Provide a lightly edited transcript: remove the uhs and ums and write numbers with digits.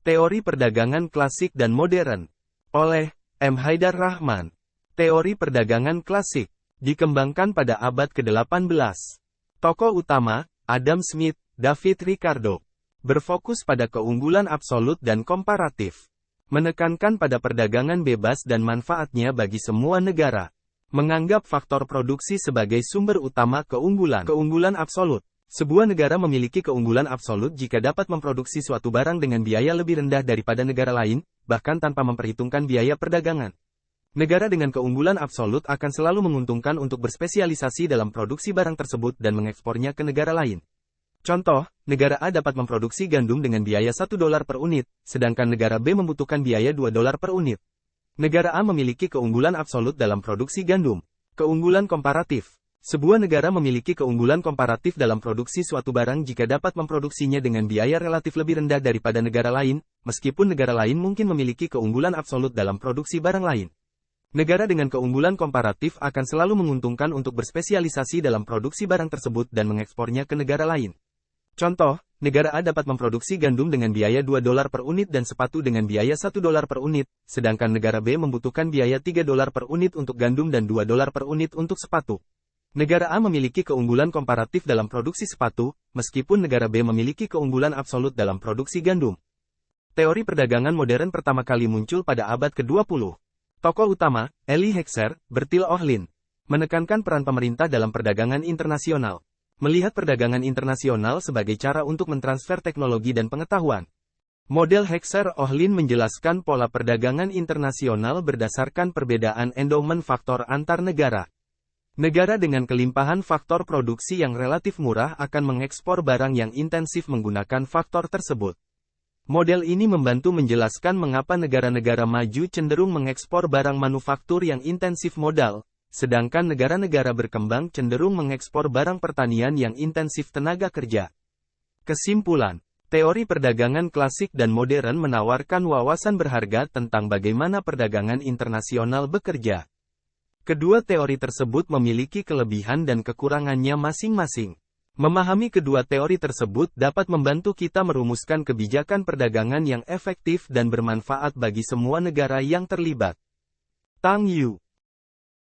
Teori perdagangan klasik dan modern. Oleh M. Haidar Rahman. Teori perdagangan klasik dikembangkan pada abad ke-18. Tokoh utama, Adam Smith, David Ricardo, berfokus pada keunggulan absolut dan komparatif. Menekankan pada perdagangan bebas dan manfaatnya bagi semua negara. Menganggap faktor produksi sebagai sumber utama keunggulan. Keunggulan absolut. Sebuah negara memiliki keunggulan absolut jika dapat memproduksi suatu barang dengan biaya lebih rendah daripada negara lain, bahkan tanpa memperhitungkan biaya perdagangan. Negara dengan keunggulan absolut akan selalu menguntungkan untuk berspesialisasi dalam produksi barang tersebut dan mengekspornya ke negara lain. Contoh, negara A dapat memproduksi gandum dengan biaya $1 per unit, sedangkan negara B membutuhkan biaya $2 per unit. Negara A memiliki keunggulan absolut dalam produksi gandum. Keunggulan komparatif. Sebuah negara memiliki keunggulan komparatif dalam produksi suatu barang jika dapat memproduksinya dengan biaya relatif lebih rendah daripada negara lain, meskipun negara lain mungkin memiliki keunggulan absolut dalam produksi barang lain. Negara dengan keunggulan komparatif akan selalu menguntungkan untuk berspesialisasi dalam produksi barang tersebut dan mengekspornya ke negara lain. Contoh, negara A dapat memproduksi gandum dengan biaya $2 per unit dan sepatu dengan biaya $1 per unit, sedangkan negara B membutuhkan biaya $3 per unit untuk gandum dan $2 per unit untuk sepatu. Negara A memiliki keunggulan komparatif dalam produksi sepatu, meskipun negara B memiliki keunggulan absolut dalam produksi gandum. Teori perdagangan modern pertama kali muncul pada abad ke-20. Tokoh utama, Elie Hoexer, Bertil Ohlin, menekankan peran pemerintah dalam perdagangan internasional. Melihat perdagangan internasional sebagai cara untuk mentransfer teknologi dan pengetahuan. Model Hoexer-Ohlin menjelaskan pola perdagangan internasional berdasarkan perbedaan endowment faktor antar negara. Negara dengan kelimpahan faktor produksi yang relatif murah akan mengekspor barang yang intensif menggunakan faktor tersebut. Model ini membantu menjelaskan mengapa negara-negara maju cenderung mengekspor barang manufaktur yang intensif modal, sedangkan negara-negara berkembang cenderung mengekspor barang pertanian yang intensif tenaga kerja. Kesimpulan, teori perdagangan klasik dan modern menawarkan wawasan berharga tentang bagaimana perdagangan internasional bekerja. Kedua teori tersebut memiliki kelebihan dan kekurangannya masing-masing. Memahami kedua teori tersebut dapat membantu kita merumuskan kebijakan perdagangan yang efektif dan bermanfaat bagi semua negara yang terlibat. Tang Yu